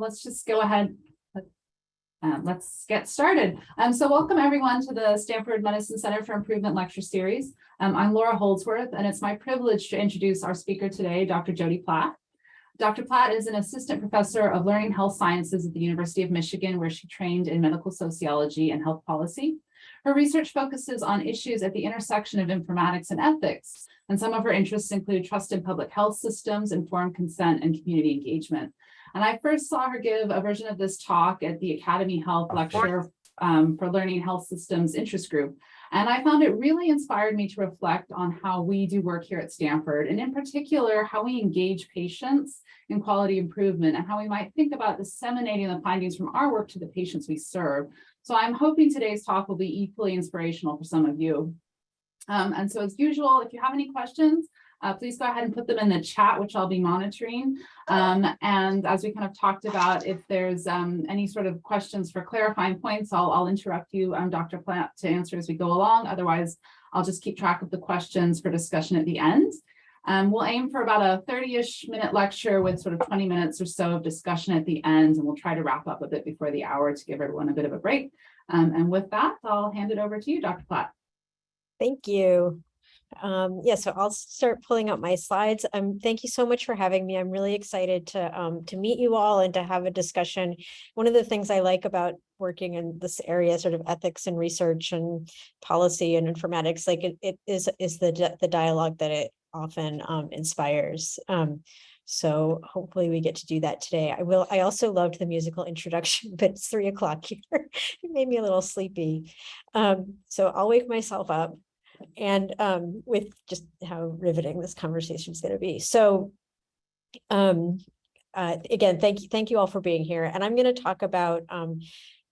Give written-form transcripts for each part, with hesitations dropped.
Let's just go ahead. Let's get started. So welcome everyone to the Stanford Medicine Center for Improvement lecture series. I'm Laura Holdsworth, and it's my privilege to introduce our speaker today, Dr. Jody Platt. Dr. Platt is an assistant professor of learning health sciences at the University of Michigan, where she trained in medical sociology and health policy. Her research focuses on issues at the intersection of informatics and ethics, and some of her interests include trust in public health systems, informed consent, and community engagement. And I first saw her give a version of this talk at the Academy Health lecture for Learning Health Systems interest group. And I found it really inspired me to reflect on how we do work here at Stanford, and in particular, how we engage patients in quality improvement and how we might think about disseminating the findings from our work to the patients we serve. So I'm hoping today's talk will be equally inspirational for some of you. And so as usual, if you have any questions, please go ahead and put them in the chat, which I'll be monitoring. And as we kind of talked about, if there's any sort of questions for clarifying points, I'll interrupt you, Dr. Platt, to answer as we go along. Otherwise, I'll just keep track of the questions for discussion at the end. We'll aim for about a 30-ish minute lecture with sort of 20 minutes or so of discussion at the end, and we'll try to wrap up a bit before the hour to give everyone a bit of a break. And with that, I'll hand it over to you, Dr. Platt. Thank you. So I'll start pulling up my slides. Thank you so much for having me. I'm really excited to meet you all and to have a discussion. One of the things I like about working in this area, sort of ethics and research and policy and informatics, like it is the dialogue that it often inspires. So hopefully we get to do that today. I also loved the musical introduction, but it's 3 o'clock here. It made me a little sleepy. So I'll wake myself up. And with just how riveting this conversation is going to be. So again, thank you all for being here. And I'm going to talk about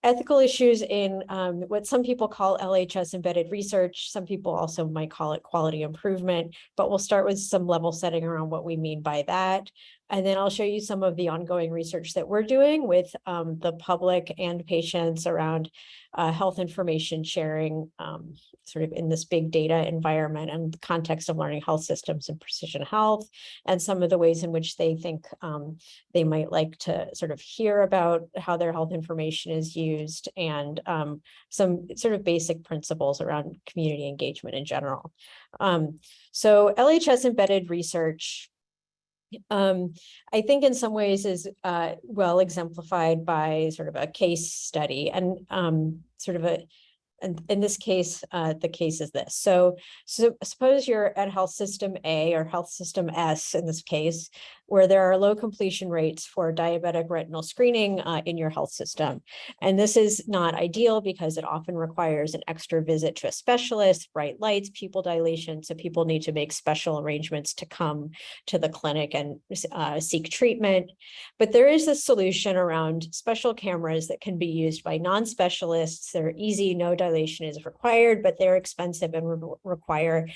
ethical issues in what some people call LHS-embedded research. Some people also might call it quality improvement, but we'll start with some level setting around what we mean by that. And then I'll show you some of the ongoing research that we're doing with the public and patients around health information sharing, sort of in this big data environment and the context of learning health systems and precision health, and some of the ways in which they think they might like to sort of hear about how their health information is used, and some sort of basic principles around community engagement in general. So LHS embedded research, I think in some ways is well exemplified by sort of a case study, and and in this case, the case is this. So suppose you're at health system A or health system S in this case, where there are low completion rates for diabetic retinal screening in your health system. And this is not ideal because it often requires an extra visit to a specialist, bright lights, pupil dilation. So people need to make special arrangements to come to the clinic and seek treatment. But there is a solution around special cameras that can be used by non-specialists. They're easy, no dilation is required, but they're expensive and require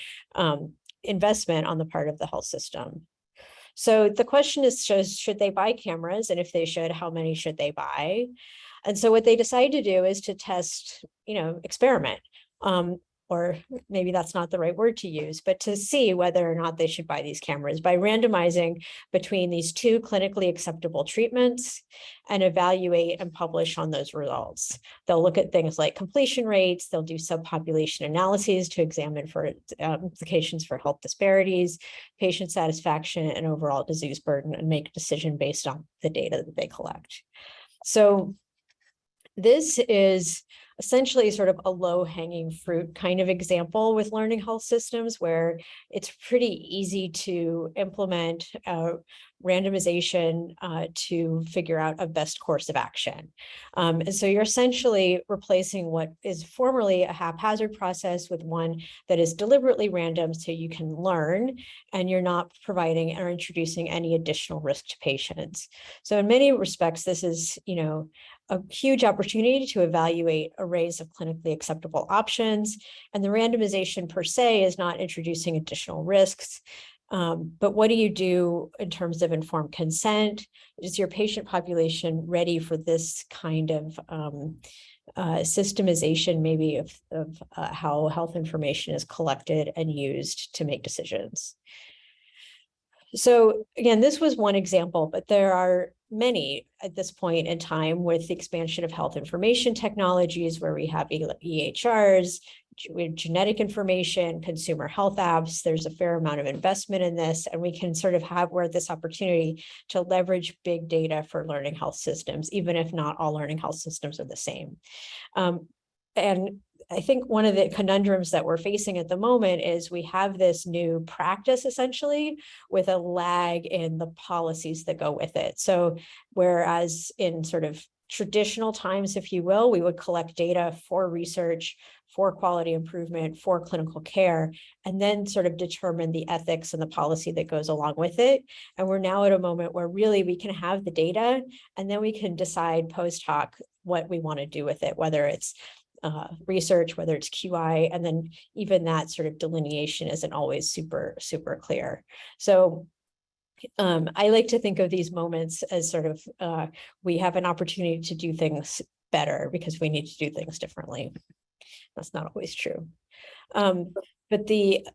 investment on the part of the health system. So the question is, should they buy cameras? And if they should, how many should they buy? And so what they decide to do is to test, experiment. Or maybe that's not the right word to use, but to see whether or not they should buy these cameras by randomizing between these 2 clinically acceptable treatments and evaluate and publish on those results. They'll look at things like completion rates, they'll do subpopulation analyses to examine for implications for health disparities, patient satisfaction, and overall disease burden, and make a decision based on the data that they collect. So this is essentially sort of a low-hanging fruit kind of example with learning health systems, where it's pretty easy to implement randomization to figure out a best course of action. And so you're essentially replacing what is formerly a haphazard process with one that is deliberately random, so you can learn, and you're not providing or introducing any additional risk to patients. So in many respects, this is, a huge opportunity to evaluate arrays of clinically acceptable options. And the randomization per se is not introducing additional risks. But what do you do in terms of informed consent? Is your patient population ready for this kind of systemization, maybe of how health information is collected and used to make decisions? So again, this was one example, but there are many at this point in time with the expansion of health information technologies where we have EHRs, with genetic information, consumer health apps. There's a fair amount of investment in this, and we can sort of we're at this opportunity to leverage big data for learning health systems, even if not all learning health systems are the same. And I think one of the conundrums that we're facing at the moment is we have this new practice essentially with a lag in the policies that go with it. So whereas in sort of traditional times, if you will, we would collect data for research, for quality improvement, for clinical care, and then sort of determine the ethics and the policy that goes along with it. And we're now at a moment where really we can have the data and then we can decide post hoc what we want to do with it, whether it's research, whether it's QI, and then even that sort of delineation isn't always super clear. So I like to think of these moments as sort of we have an opportunity to do things better because we need to do things differently. That's not always true. But the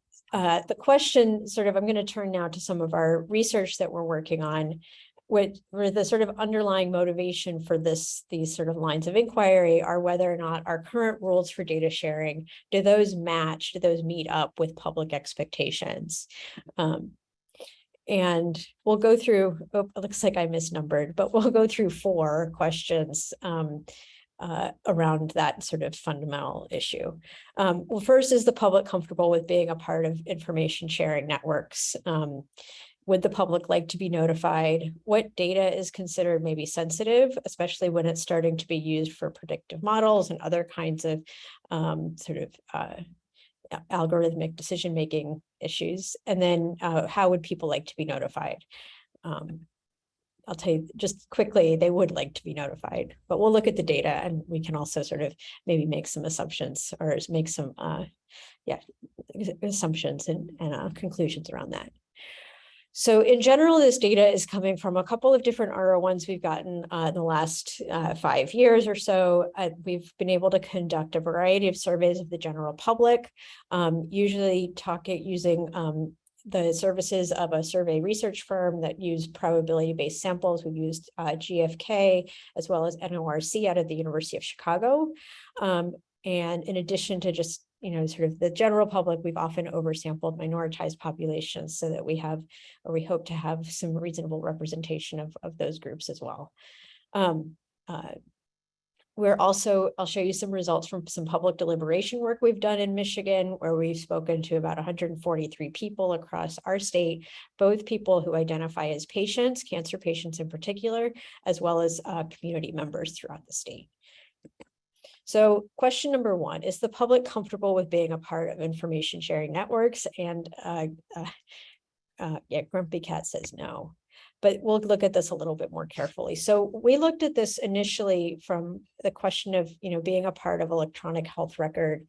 question sort of, I'm going to turn now to some of our research that we're working on, where the sort of underlying motivation for these sort of lines of inquiry are whether or not our current rules for data sharing, do those meet up with public expectations? And we'll go through, it looks like I misnumbered, but we'll go through 4 questions around that sort of fundamental issue. Well, first, is the public comfortable with being a part of information sharing networks? Would the public like to be notified? What data is considered maybe sensitive, especially when it's starting to be used for predictive models and other kinds of algorithmic decision-making issues? And then how would people like to be notified? I'll tell you just quickly, they would like to be notified, but we'll look at the data and we can also sort of maybe make some assumptions or make some assumptions and conclusions around that. So in general, this data is coming from a couple of different R01s we've gotten in the last 5 years or so. We've been able to conduct a variety of surveys of the general public, usually using the services of a survey research firm that used probability-based samples. We've used GFK as well as NORC out of the University of Chicago. And in addition to just sort of the general public, we've often oversampled minoritized populations so that we have, or we hope to have, some reasonable representation of those groups as well. We're also, I'll show you some results from some public deliberation work we've done in Michigan, where we've spoken to about 143 people across our state, both people who identify as patients, cancer patients in particular, as well as community members throughout the state. So question number 1, is the public comfortable with being a part of information sharing networks? And yeah, Grumpy Cat says no, but we'll look at this a little bit more carefully. So we looked at this initially from the question of, being a part of electronic health record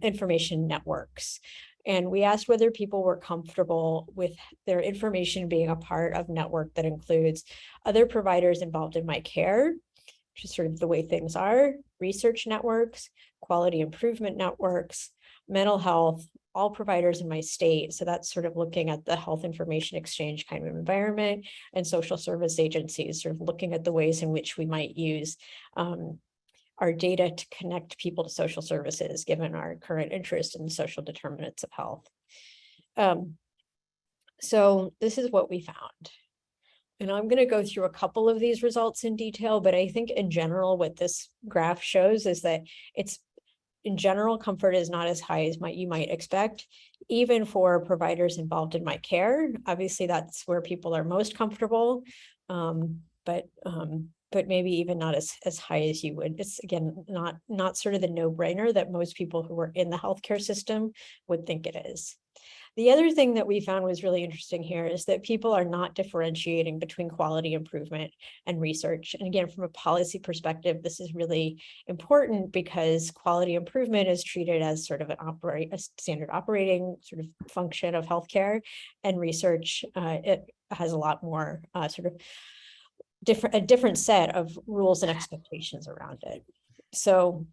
information networks. And we asked whether people were comfortable with their information being a part of network that includes other providers involved in my care, which is sort of the way things are, research networks, quality improvement networks, mental health, all providers in my state. So that's sort of looking at the health information exchange kind of environment, and social service agencies, sort of looking at the ways in which we might use our data to connect people to social services, given our current interest in the social determinants of health. So this is what we found. And I'm going to go through a couple of these results in detail, but I think in general, what this graph shows is that in general, comfort is not as high as you might expect, even for providers involved in my care. Obviously, that's where people are most comfortable, but maybe even not as high as you would. It's, again, not sort of the no-brainer that most people who are in the healthcare system would think it is. The other thing that we found was really interesting here is that people are not differentiating between quality improvement and research. And again, from a policy perspective, this is really important because quality improvement is treated as sort of a standard operating sort of function of healthcare, and research, it has a lot more sort of a different set of rules and expectations around it. So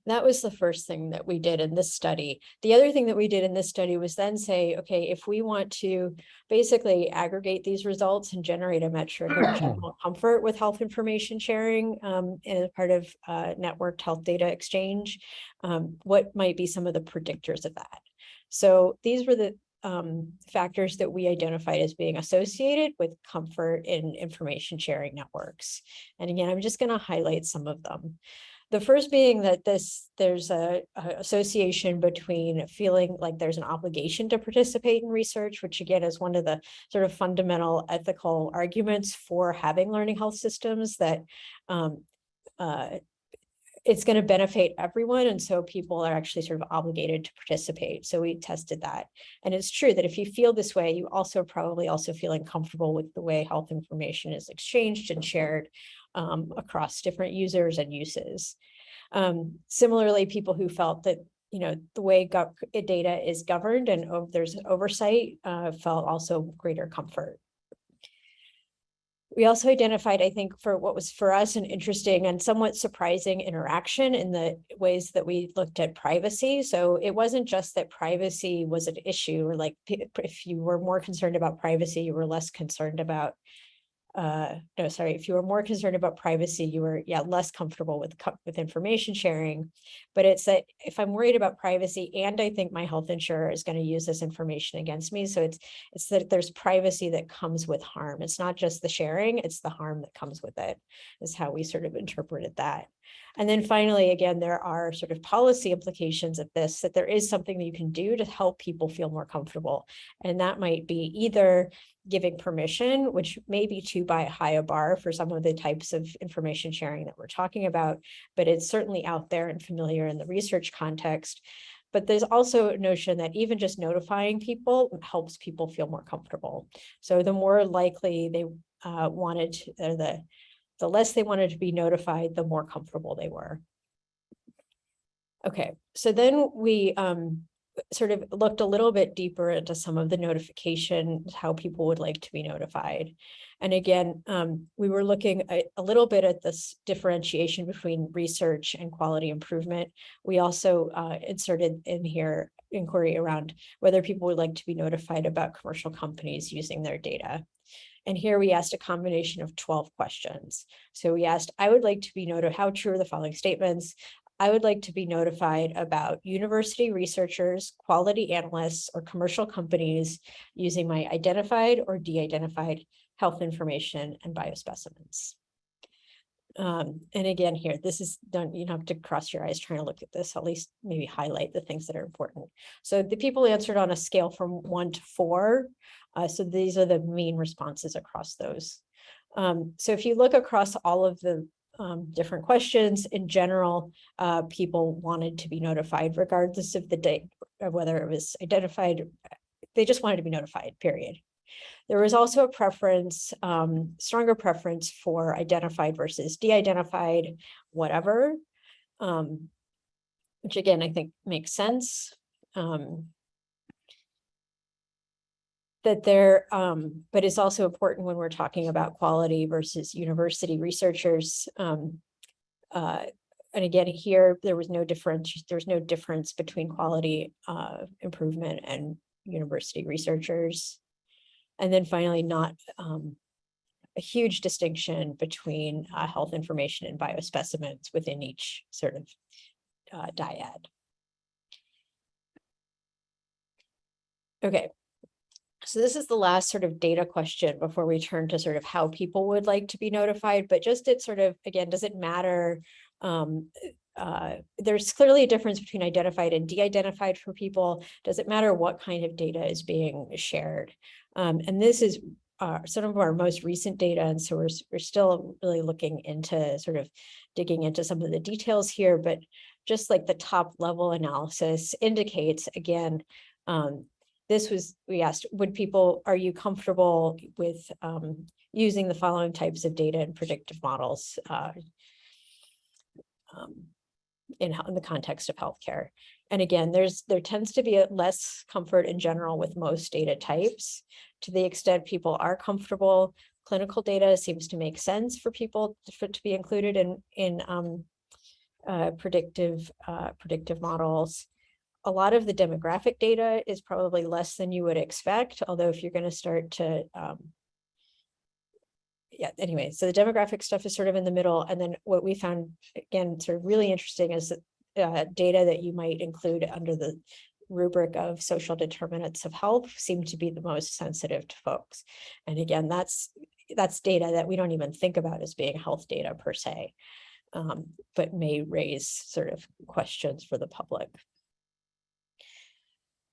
That was the first thing that we did in this study. The other thing that we did in this study was then say, okay, if we want to basically aggregate these results and generate a metric of general comfort with health information sharing as part of networked health data exchange, what might be some of the predictors of that? So these were the factors that we identified as being associated with comfort in information sharing networks. And again, I'm just going to highlight some of them. The first being that there's a association between feeling like there's an obligation to participate in research, which again is one of the sort of fundamental ethical arguments for having learning health systems, that it's going to benefit everyone. And so people are actually sort of obligated to participate. So we tested that. And it's true that if you feel this way, you also probably also feeling comfortable with the way health information is exchanged and shared across different users and uses. Similarly, people who felt that, you know, the way data is governed and there's oversight felt also greater comfort. We also identified, I think, for what was for us an interesting and somewhat surprising interaction in the ways that we looked at privacy. So it wasn't just that privacy was an issue, or like if you were more concerned about privacy, you were less concerned about if you were more concerned about privacy, you were less comfortable with information sharing. But it's that if I'm worried about privacy and I think my health insurer is going to use this information against me, so it's that there's privacy that comes with harm. It's not just the sharing, it's the harm that comes with it, is how we sort of interpreted that. And then finally, again, there are sort of policy implications of this, that there is something that you can do to help people feel more comfortable. And that might be either giving permission, which may be too high a bar for some of the types of information sharing that we're talking about, but it's certainly out there and familiar in the research context. But there's also a notion that even just notifying people helps people feel more comfortable. So the more likely they wanted to, the less they wanted to be notified, the more comfortable they were. Okay, so then we sort of looked a little bit deeper into some of the notifications, how people would like to be notified. And again, we were looking a little bit at this differentiation between research and quality improvement. We also inserted in here inquiry around whether people would like to be notified about commercial companies using their data. And here we asked a combination of 12 questions. So we asked, I would like to be notified, how true are the following statements? I would like to be notified about university researchers, quality analysts, or commercial companies using my identified or de-identified health information and biospecimens. And again, here, this is done, you don't have to cross your eyes trying to look at this, at least maybe highlight the things that are important. So the people answered on a scale from 1 to 4. So these are the mean responses across those. So if you look across all of the different questions, in general, people wanted to be notified regardless of the date, of whether it was identified. They just wanted to be notified, period. There was also a preference, stronger preference for identified versus de-identified, whatever, which again, I think makes sense. That there, but it's also important when we're talking about quality versus university researchers. And again, here, there was no difference. There's no difference between quality improvement and university researchers. And then finally, not a huge distinction between health information and biospecimens within each sort of dyad. Okay. So this is the last sort of data question before we turn to sort of how people would like to be notified, but just it sort of, again, does it matter? There's clearly a difference between identified and de-identified for people. Does it matter what kind of data is being shared? And this is some of our most recent data. And so we're still really looking into sort of digging into some of the details here, but just like the top level analysis indicates, again, we asked, are you comfortable with using the following types of data and predictive models in the context of healthcare? And again, there tends to be less comfort in general with most data types. To the extent people are comfortable, clinical data seems to make sense for people to be included in predictive models. A lot of the demographic data is probably less than you would expect, although if you're going to start to, anyway, so the demographic stuff is sort of in the middle. And then what we found, again, sort of really interesting is data that you might include under the rubric of social determinants of health seem to be the most sensitive to folks. And again, that's data that we don't even think about as being health data per se, but may raise sort of questions for the public.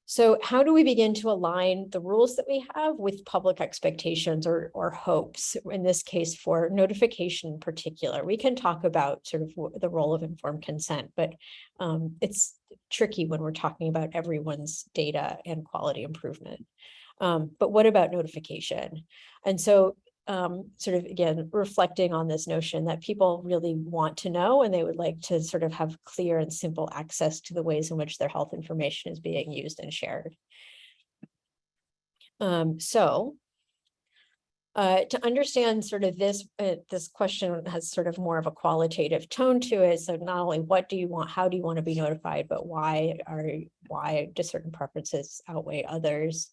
So how do we begin to align the rules that we have with public expectations or hopes, in this case for notification in particular? We can talk about sort of the role of informed consent, but it's tricky when we're talking about everyone's data and quality improvement. But what about notification? And so sort of, again, reflecting on this notion that people really want to know and they would like to sort of have clear and simple access to the ways in which their health information is being used and shared. To understand sort of this question has sort of more of a qualitative tone to it. So not only what do you want, how do you want to be notified, but why do certain preferences outweigh others?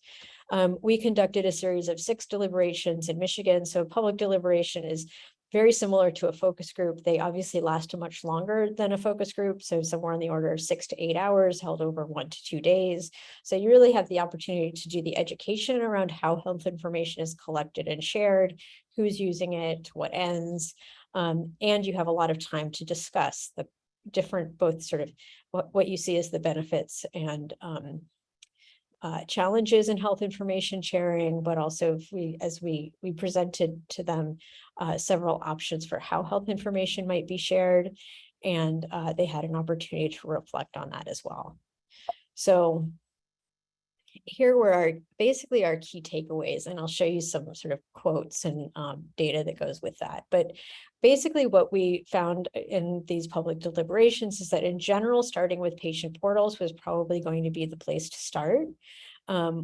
We conducted a series of 6 deliberations in Michigan. So public deliberation is very similar to a focus group. They obviously last much longer than a focus group. So somewhere on the order of 6 to 8 hours, held over 1 to 2 days. So you really have the opportunity to do the education around how health information is collected and shared, who's using it, to what ends. And you have a lot of time to discuss the different, both sort of what you see as the benefits and challenges in health information sharing, but also as we presented to them several options for how health information might be shared, and they had an opportunity to reflect on that as well. So here were basically our key takeaways, and I'll show you some sort of quotes and data that goes with that. But basically what we found in these public deliberations is that in general, starting with patient portals was probably going to be the place to start.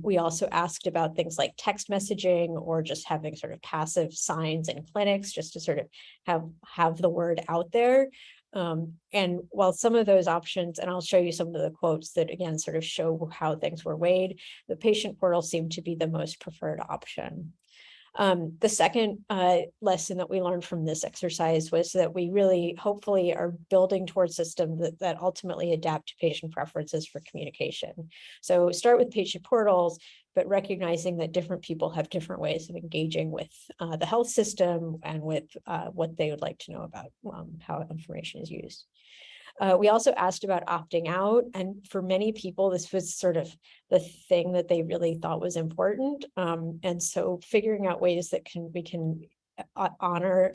We also asked about things like text messaging or just having sort of passive signs in clinics just to sort of have the word out there. And while some of those options, and I'll show you some of the quotes that again sort of show how things were weighed, the patient portal seemed to be the most preferred option. The second lesson that we learned from this exercise was that we really hopefully are building towards systems that ultimately adapt to patient preferences for communication. So start with patient portals, but recognizing that different people have different ways of engaging with the health system and with what they would like to know about how information is used. We also asked about opting out, and for many people, this was sort of the thing that they really thought was important. And so figuring out ways that we can honor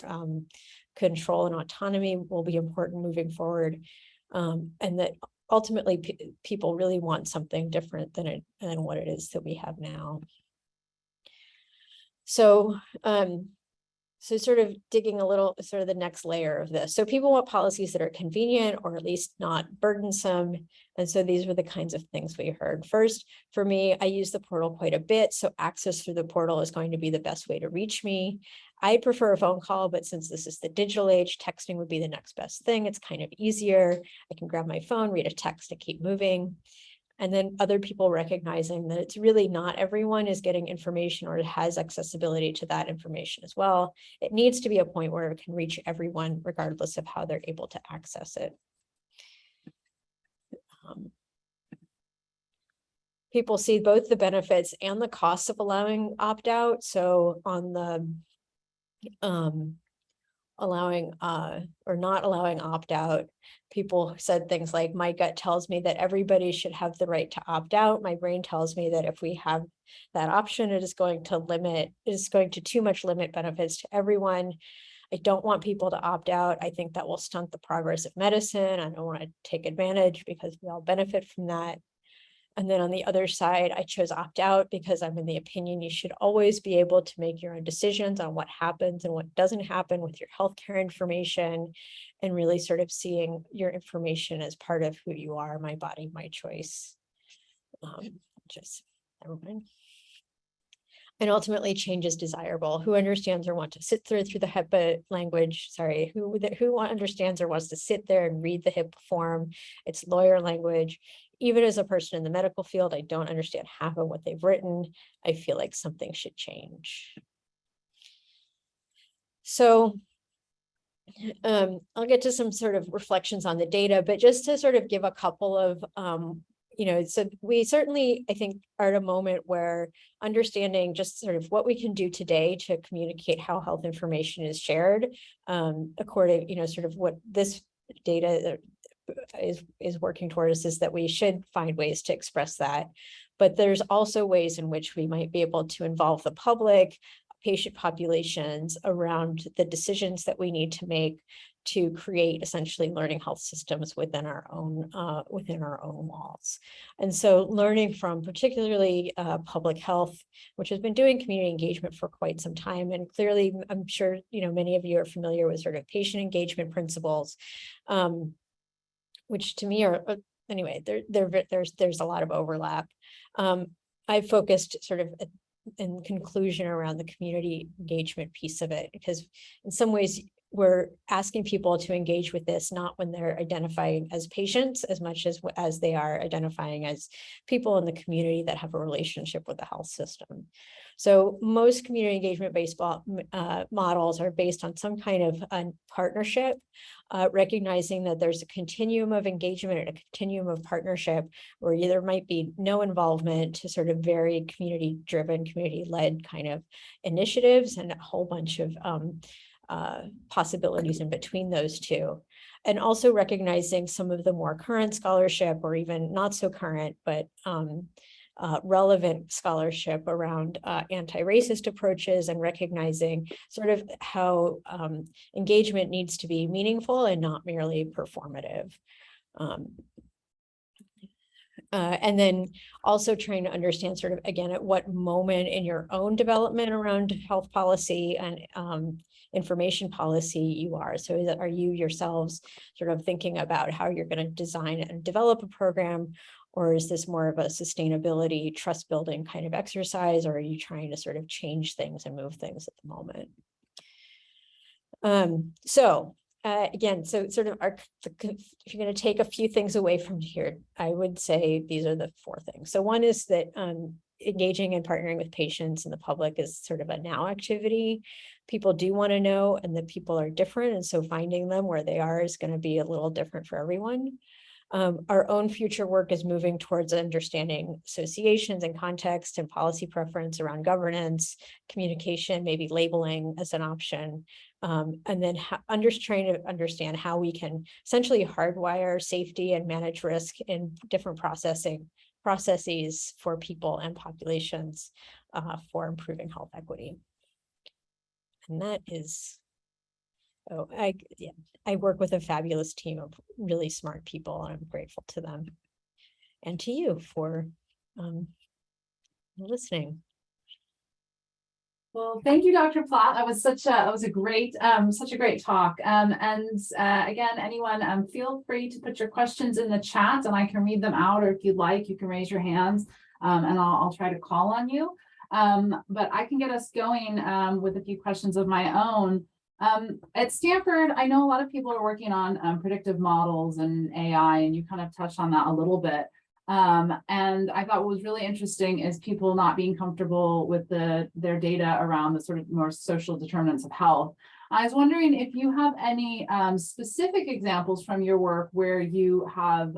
control and autonomy will be important moving forward. And that ultimately people really want something different than what it is that we have now. So so sort of digging a little, sort of the next layer of this. So people want policies that are convenient or at least not burdensome. And so these were the kinds of things we heard. First, for me, I use the portal quite a bit. So access through the portal is going to be the best way to reach me. I prefer a phone call, but since this is the digital age, texting would be the next best thing. It's kind of easier. I can grab my phone, read a text, and keep moving. And then other people recognizing that it's really not everyone is getting information or has accessibility to that information as well. It needs to be a point where it can reach everyone regardless of how they're able to access it. People see both the benefits and the costs of allowing opt-out. So on the allowing or not allowing opt-out, people said things like, my gut tells me that everybody should have the right to opt out. My brain tells me that if we have that option, it is going to too much limit benefits to everyone. I don't want people to opt out. I think that will stunt the progress of medicine. I don't want to take advantage because we all benefit from that. And then on the other side, I chose opt out because I'm in the opinion you should always be able to make your own decisions on what happens and what doesn't happen with your healthcare information, and really sort of seeing your information as part of who you are, my body, my choice. Just never mind. And ultimately change is desirable. Who understands or wants to sit through the HIPAA language, who understands or wants to sit there and read the HIPAA form, it's lawyer language. Even as a person in the medical field, I don't understand half of what they've written. I feel like something should change. So I'll get to some sort of reflections on the data, but just to sort of give a couple of, so we certainly, I think, are at a moment where understanding just sort of what we can do today to communicate how health information is shared, according, sort of what this data is working towards is that we should find ways to express that. But there's also ways in which we might be able to involve the public, patient populations around the decisions that we need to make to create essentially learning health systems within our own walls. And so learning from particularly public health, which has been doing community engagement for quite some time. And clearly, I'm sure, many of you are familiar with sort of patient engagement principles, which to me are, anyway, there's a lot of overlap. I've focused sort of in conclusion around the community engagement piece of it, because in some ways we're asking people to engage with this, not when they're identifying as patients as much as they are identifying as people in the community that have a relationship with the health system. So most community engagement based models are based on some kind of partnership, recognizing that there's a continuum of engagement and a continuum of partnership where there might be no involvement to sort of very community-driven, community-led kind of initiatives, and a whole bunch of possibilities in between those two. And also recognizing some of the more current scholarship, or even not so current, but relevant scholarship around anti-racist approaches, and recognizing sort of how engagement needs to be meaningful and not merely performative. And then also trying to understand sort of, again, at what moment in your own development around health policy and information policy you are. So are you yourselves sort of thinking about how you're going to design and develop a program, or is this more of a sustainability, trust building kind of exercise, or are you trying to sort of change things and move things at the moment? Again, so sort of if you're going to take a few things away from here, I would say these are the 4 things. So one is that engaging and partnering with patients and the public is sort of a now activity. People do want to know, and that people are different. And so finding them where they are is going to be a little different for everyone. Our own future work is moving towards understanding associations and context and policy preference around governance, communication, maybe labeling as an option. And then trying to understand how we can essentially hardwire safety and manage risk in different processes for people and populations for improving health equity. And that is, I work with a fabulous team of really smart people, and I'm grateful to them and to you for listening. Well, thank you, Dr. Platt. That was such a great talk. Again, anyone, feel free to put your questions in the chat, and I can read them out. Or if you'd like, you can raise your hands, and I'll try to call on you. But I can get us going with a few questions of my own. At Stanford, I know a lot of people are working on predictive models and AI, and you kind of touched on that a little bit. And I thought what was really interesting is people not being comfortable with their data around the sort of more social determinants of health. I was wondering if you have any specific examples from your work where you have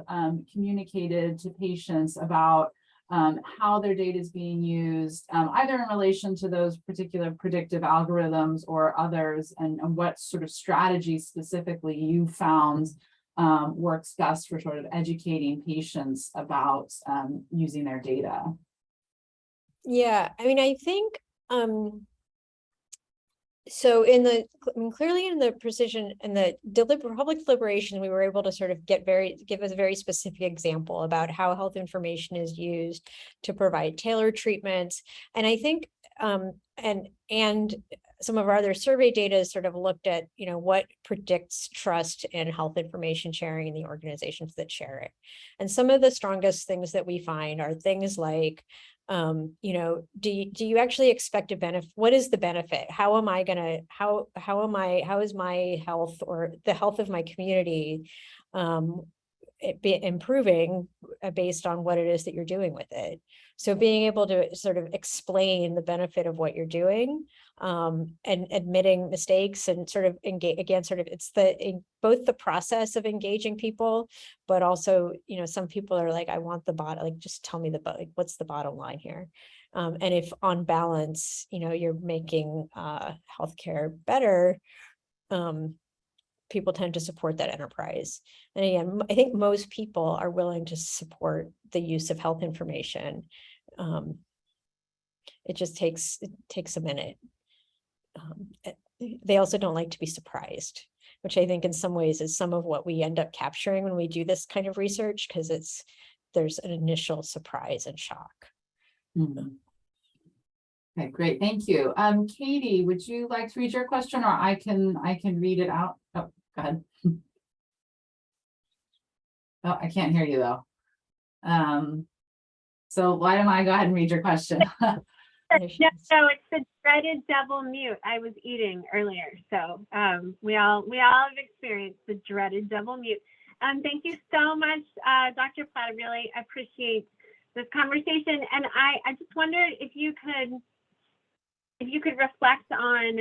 communicated to patients about how their data is being used, either in relation to those particular predictive algorithms or others, and what sort of strategies specifically you found works best for sort of educating patients about using their data. Yeah, I mean, I think so clearly in the precision and the public deliberation, we were able to sort of give us a very specific example about how health information is used to provide tailored treatments. And I think and some of our other survey data is sort of looked at, what predicts trust in health information sharing in the organizations that share it. And some of the strongest things that we find are things like Do you actually expect a benefit? What is the benefit? How is my health or the health of my community improving based on what it is that you're doing with it? So being able to sort of explain the benefit of what you're doing, and admitting mistakes and sort of engage again, it's both the process of engaging people, but also, some people are like, I want the bottom, like, just tell me what's the bottom line here? And if on balance, you're making healthcare better, people tend to support that enterprise. And again, I think most people are willing to support the use of health information. It just takes a minute. They also don't like to be surprised, which I think in some ways is some of what we end up capturing when we do this kind of research, because there's an initial surprise and shock. Okay, great, thank you. Katie, would you like to read your question, or I can read it out? Oh, go ahead. Oh, I can't hear you though. So why don't I go ahead and read your question? No, it's the dreaded double mute. I was eating earlier, so we all have experienced the dreaded double mute. Thank you so much, Dr. Platt. I really appreciate this conversation, and I just wondered if you could reflect on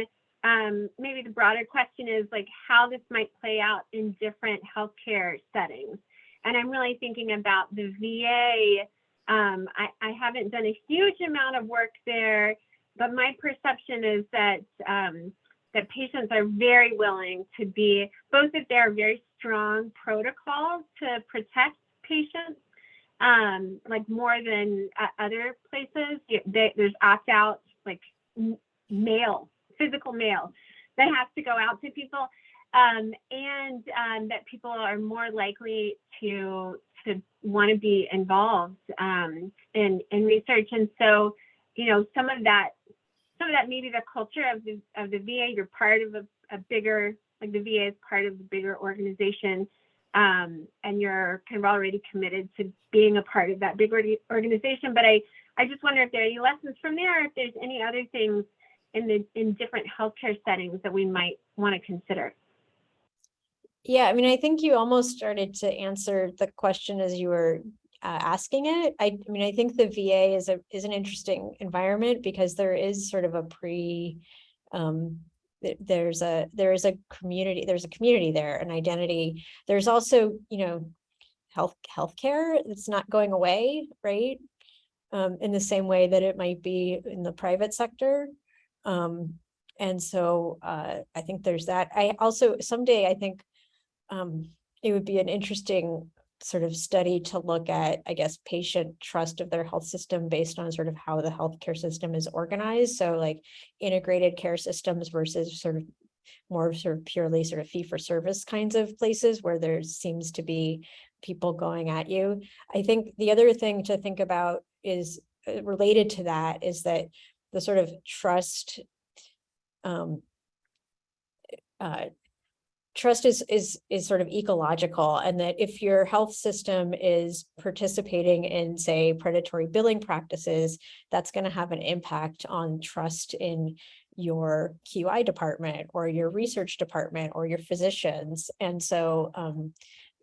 maybe the broader question is like how this might play out in different healthcare settings. And I'm really thinking about the VA. I haven't done a huge amount of work there, but my perception is that that patients are very willing to be, both if there are very strong protocols to protect patients, like more than other places. There's opt-out, like mail, physical mail that has to go out to people, and that people are more likely to want to be involved in research. And so, some of that maybe the culture of the VA, you're part of a bigger, like the VA is part of a bigger organization, and you're kind of already committed to being a part of that big organization. But I just wonder if there are any lessons from there, if there's any other things in different healthcare settings that we might want to consider. Yeah, I mean, I think you almost started to answer the question as you were asking it. I mean, I think the VA is an interesting environment because there is sort of there's a community there, an identity. There's also, healthcare that's not going away, right? In the same way that it might be in the private sector. And so I think there's that. I also, someday, I think it would be an interesting sort of study to look at, I guess, patient trust of their health system based on sort of how the healthcare system is organized. So like integrated care systems versus sort of more sort of purely sort of fee for service kinds of places where there seems to be people going at you. I think the other thing to think about is related to that is that the sort of trust trust is sort of ecological, and that if your health system is participating in, say, predatory billing practices, that's going to have an impact on trust in your QI department or your research department or your physicians. And so,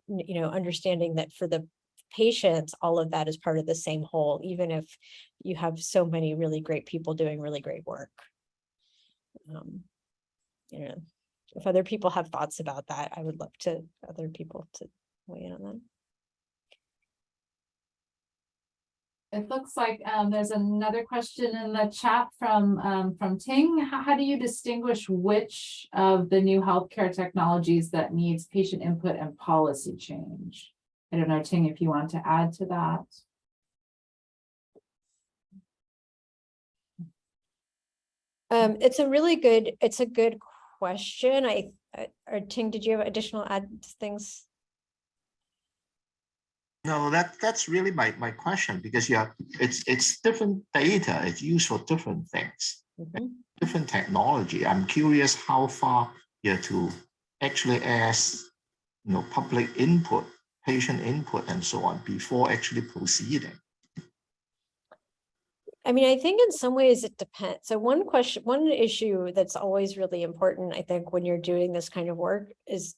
understanding that for the patients, all of that is part of the same whole, even if you have so many really great people doing really great work. If other people have thoughts about that, I would love other people to weigh in on that. It looks like there's another question in the chat from Ting. How do you distinguish which of the new healthcare technologies that needs patient input and policy change? I don't know, Ting, if you want to add to that. It's a good question. Or Ting, did you have additional things? No, that's really my question, because it's different data. It's used for different things, different technology. I'm curious how far you have to actually ask, public input, patient input, and so on before actually proceeding. I mean, I think in some ways it depends. So one issue that's always really important, I think, when you're doing this kind of work is,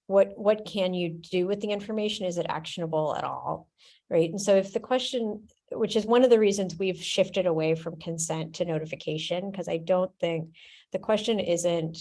what can you do with the information? Is it actionable at all? Right. And so if the question, which is one of the reasons we've shifted away from consent to notification, because I don't think the question isn't,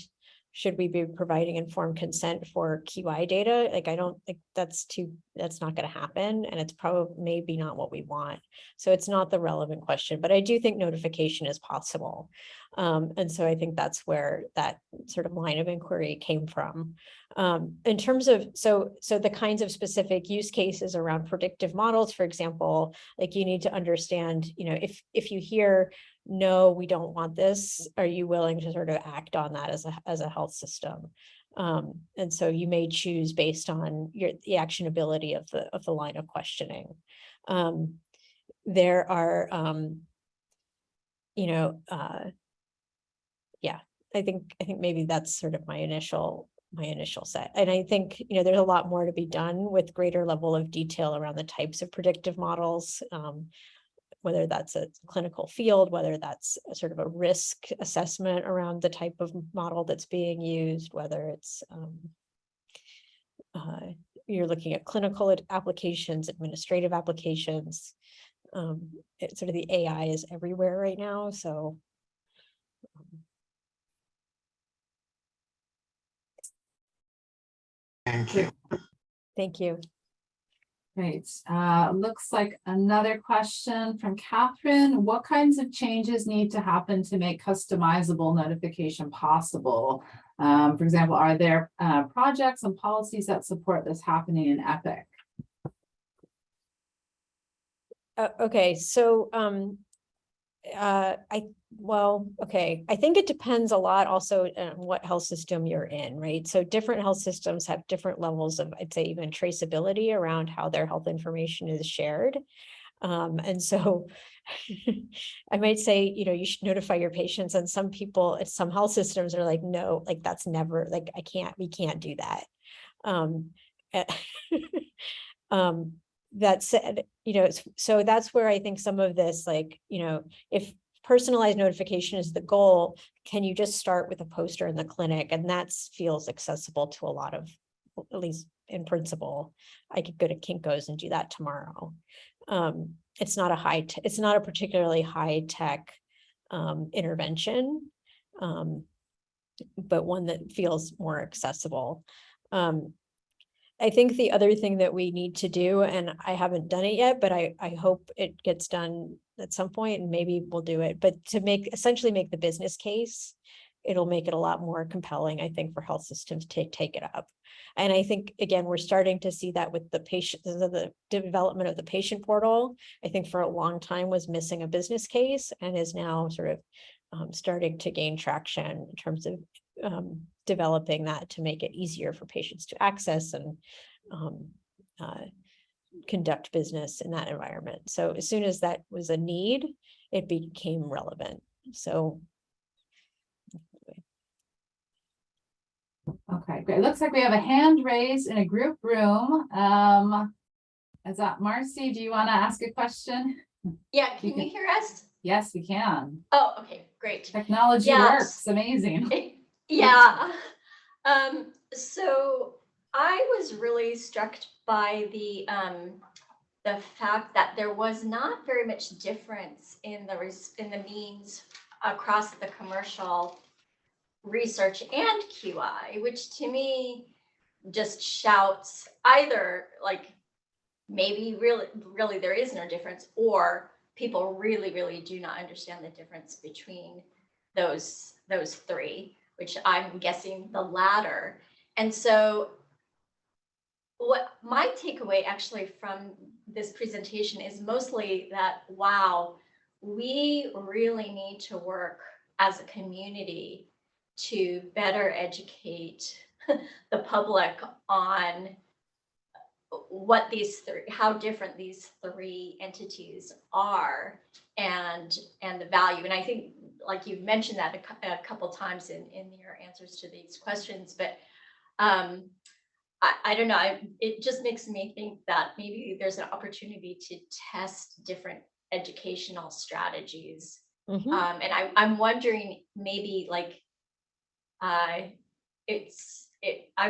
should we be providing informed consent for QI data? Like, I don't think that's not going to happen. And it's probably maybe not what we want. So it's not the relevant question, but I do think notification is possible. And so I think that's where that sort of line of inquiry came from. In terms of, so the kinds of specific use cases around predictive models, for example, like you need to understand, if you hear, no, we don't want this, are you willing to sort of act on that as a health system? And so you may choose based on the actionability of the line of questioning. There are, yeah, I think maybe that's sort of my initial set. And I think, there's a lot more to be done with greater level of detail around the types of predictive models, whether that's a clinical field, whether that's a sort of a risk assessment around the type of model that's being used, whether it's you're looking at clinical applications, administrative applications. It's sort of the AI is everywhere right now. So Thank you. thank you. Great. Looks like another question from Catherine. What kinds of changes need to happen to make customizable notification possible? For example, are there projects and policies that support this happening in EPIC? Okay, so I think it depends a lot also on what health system you're in, right? So different health systems have different levels of, I'd say, even traceability around how their health information is shared. And so I might say, you should notify your patients, and some people at some health systems are like, no, like that's never, like, we can't do that. That said, so that's where I think some of this, like, if personalized notification is the goal, can you just start with a poster in the clinic? And that feels accessible to a lot of, at least in principle. I could go to Kinko's and do that tomorrow. It's not a particularly high tech intervention, but one that feels more accessible. I think the other thing that we need to do, and I haven't done it yet, but I hope it gets done at some point, and maybe we'll do it, but to essentially make the business case, it'll make it a lot more compelling, I think, for health systems to take it up. And I think, again, we're starting to see that with the development of the patient portal. I think for a long time was missing a business case, and is now sort of starting to gain traction in terms of developing that to make it easier for patients to access and conduct business in that environment. So as soon as that was a need, it became relevant. So. Okay, great. It looks like we have a hand raised in a group room. Is that Marcy? Do you want to ask a question? Yeah, can you hear us? Yes, we can. Oh, okay, great. Technology works. Amazing. Yeah. So I was really struck by the fact that there was not very much difference in the means across the commercial research and QI, which to me just shouts either like maybe really there is no difference, or people really do not understand the difference between those three, which I'm guessing the latter. And so what my takeaway actually from this presentation is mostly that, wow, we really need to work as a community to better educate the public on what how different these three entities are, and the value. And I think, like you've mentioned that a couple times in your answers to these questions, but I don't know, it just makes me think that maybe there's an opportunity to test different educational strategies. Mhm. And I'm wondering, maybe like, I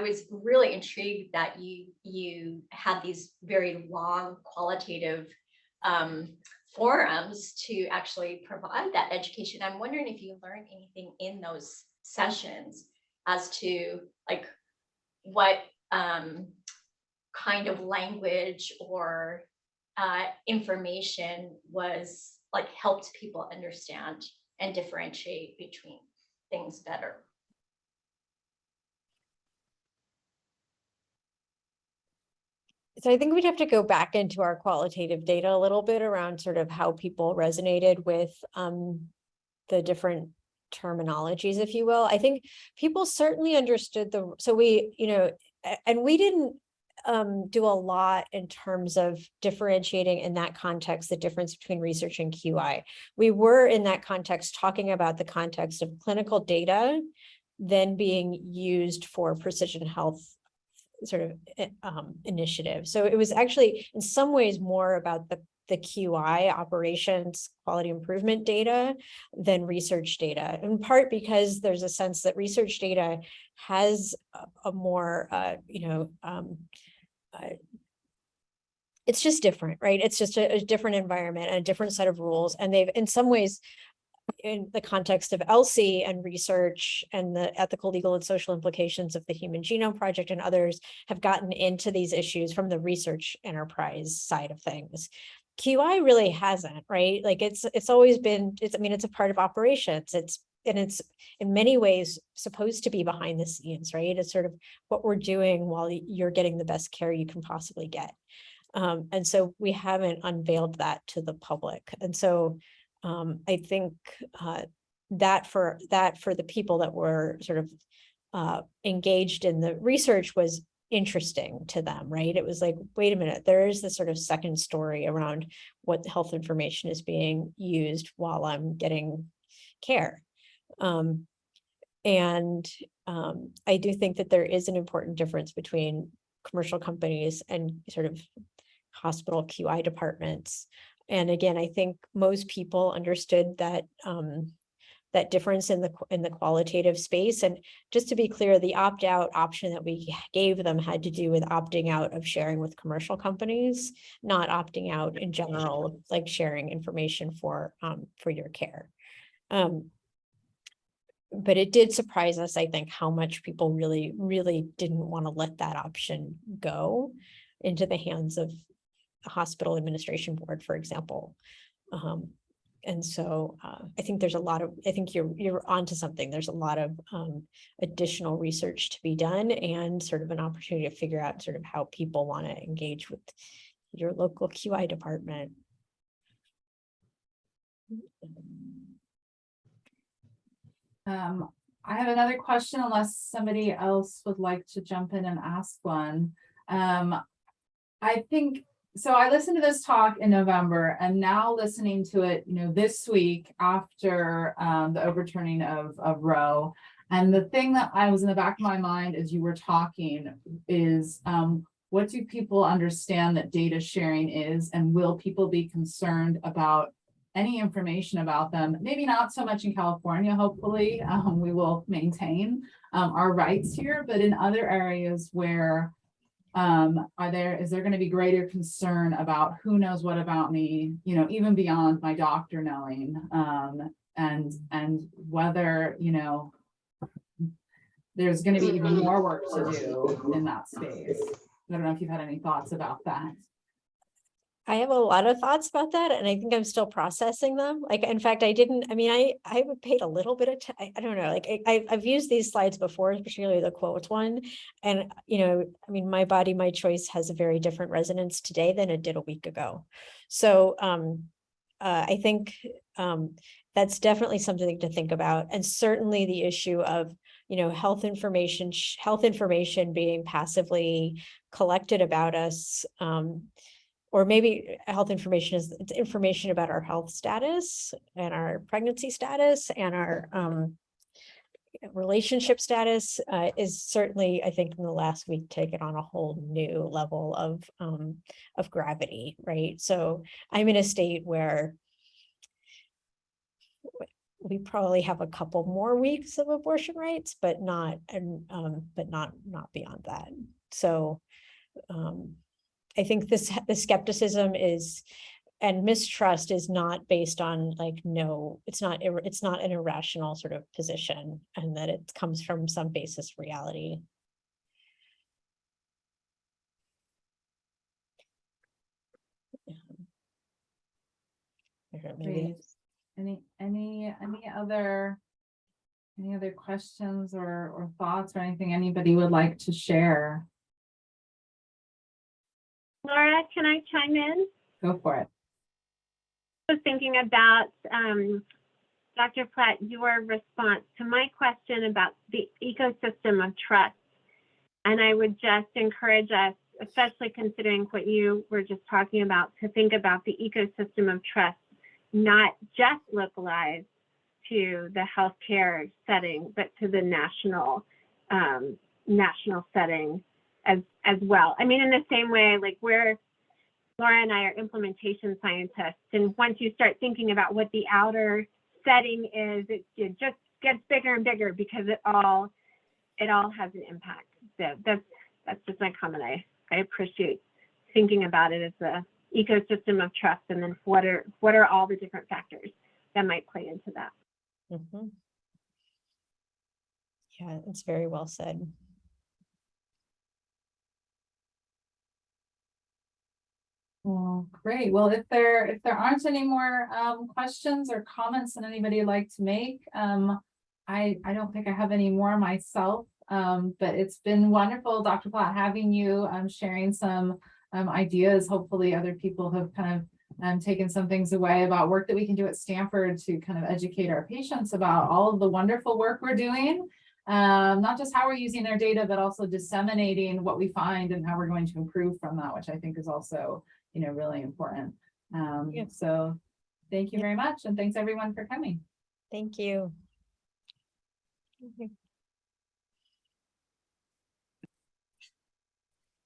was really intrigued that you had these very long qualitative forums to actually provide that education. I'm wondering if you learned anything in those sessions as to like what kind of language or information was like helped people understand and differentiate between things better. So I think we'd have to go back into our qualitative data a little bit around sort of how people resonated with the different terminologies, if you will. I think people certainly understood so we, and we didn't do a lot in terms of differentiating in that context, the difference between research and QI. We were in that context talking about the context of clinical data then being used for precision health sort of initiative. So it was actually in some ways more about the QI operations, quality improvement data than research data, in part because there's a sense that research data has a more, it's just different, right? It's just a different environment and a different set of rules. And they've, in some ways, in the context of ELSI and research and the ethical, legal, and social implications of the Human Genome Project and others have gotten into these issues from the research enterprise side of things. QI really hasn't, right? Like it's always been, it's a part of operations. It's in many ways supposed to be behind the scenes, right? It's sort of what we're doing while you're getting the best care you can possibly get. And so we haven't unveiled that to the public. And so I think that for the people that were sort of engaged in the research was interesting to them, right? It was like, wait a minute, there is this sort of second story around what health information is being used while I'm getting care. And I do think that there is an important difference between commercial companies and sort of hospital QI departments. And again, I think most people understood that that difference in the qualitative space. And just to be clear, the opt-out option that we gave them had to do with opting out of sharing with commercial companies, not opting out in general, like sharing information for your care. But it did surprise us, I think, how much people really, really didn't want to let that option go into the hands of the hospital administration board, for example. And so I think there's a lot of, I think you're onto something. There's a lot of additional research to be done and sort of an opportunity to figure out sort of how people want to engage with your local QI department. I have another question unless somebody else would like to jump in and ask one. I think, so I listened to this talk in November and now listening to it, this week after the overturning of Roe. And the thing that I was in the back of my mind as you were talking is, what do people understand that data sharing is, and will people be concerned about any information about them? Maybe not so much in California, hopefully, we will maintain our rights here, but in other areas where is there going to be greater concern about who knows what about me, even beyond my doctor knowing, and whether, there's going to be even more work to do in that space. I don't know if you've had any thoughts about that. I have a lot of thoughts about that, and I think I'm still processing them. Like, in fact, I haven't paid a little bit of I don't know, like I've used these slides before, particularly the quotes one. And, my body, my choice has a very different resonance today than it did a week ago. So I think that's definitely something to think about. And certainly the issue of, health information being passively collected about us, or maybe health information is information about our health status and our pregnancy status and our, relationship status is certainly, I think, in the last week taken on a whole new level of gravity, right? So I'm in a state where we probably have a couple more weeks of abortion rights, but not beyond that. So I think the skepticism is and mistrust is not based on like, no, it's not an irrational sort of position, and that it comes from some basis reality. Maybe. Any other questions or thoughts or anything anybody would like to share? Laura, can I chime in? Go for it. I was thinking about Dr. Platt, your response to my question about the ecosystem of trust. And I would just encourage us, especially considering what you were just talking about, to think about the ecosystem of trust, not just localized to the healthcare setting, but to the national setting as well. I mean, in the same way, like Laura and I are implementation scientists, and once you start thinking about what the outer setting is, it just gets bigger and bigger because it all has an impact. So that's just my comment. I appreciate thinking about it as the ecosystem of trust, and then what are all the different factors that might play into that. Mm-hmm. Yeah, it's very well said. Well, great. Well, if there aren't any more questions or comments that anybody would like to make, I don't think I have any more myself. But it's been wonderful, Dr. Platt, having you sharing some ideas. Hopefully other people have kind of taken some things away about work that we can do at Stanford to kind of educate our patients about all of the wonderful work we're doing. Not just how we're using their data, but also disseminating what we find and how we're going to improve from that, which I think is also, really important. So thank you very much. And thanks everyone for coming. Thank you. Okay.